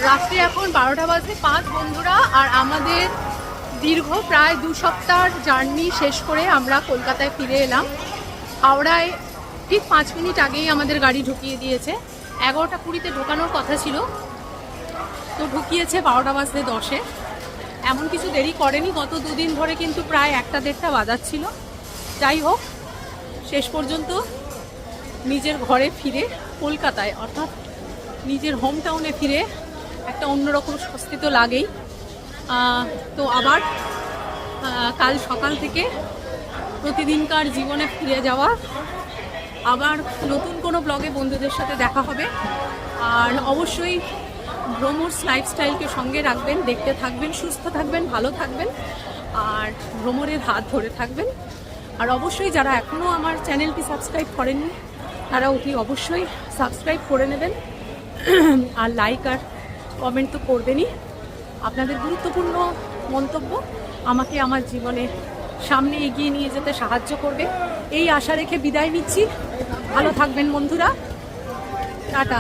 রাত্রি এখন 12টা বাজে 5 বন্ধুরা। আর আমাদের দীর্ঘ প্রায় 2 সপ্তাহ জার্নি শেষ করে আমরা কলকাতায় ফিরে এলাম। হাওড়ায় ঠিক 5 মিনিট আগেই আমাদের গাড়ি ঢুকিয়ে দিয়েছে। 11টা 20-তে ঢোকানোর কথা ছিল, তো ঢুকিয়েছে 12টা বাজতে 10-এ। এমন কিছু দেরি করেনি, গত 2 দিন ধরে কিন্তু প্রায় 1টা-1.5টা বাজাচ্ছিল। যাই হোক, শেষ পর্যন্ত নিজের ঘরে ফিরে, কলকাতায় অর্থাৎ নিজের হোম টাউনে ফিরে একটা অন্যরকম স্বস্তি তো লাগেই। তো আবার কাল সকাল থেকে প্রতিদিনকার জীবনে ফিরে যাওয়া, আবার নতুন কোনো ব্লগে বন্ধুদের সাথে দেখা হবে। আর অবশ্যই ভ্রমর্স লাইফস্টাইলকে সঙ্গে রাখবেন, দেখতে থাকবেন, সুস্থ থাকবেন, ভালো থাকবেন আর ভ্রমরের হাত ধরে থাকবেন। আর অবশ্যই যারা এখনও আমার চ্যানেলটি সাবস্ক্রাইব করেননি তারা অতি অবশ্যই সাবস্ক্রাইব করে নেবেন। আর লাইক আর কমেন্ট তো করবেনই। আপনাদের গুরুত্বপূর্ণ মন্তব্য আমাকে আমার জীবনে সামনে এগিয়ে নিয়ে যেতে সাহায্য করবে, এই আশা রেখে বিদায় নিচ্ছি। ভালো থাকবেন বন্ধুরা, টাটা।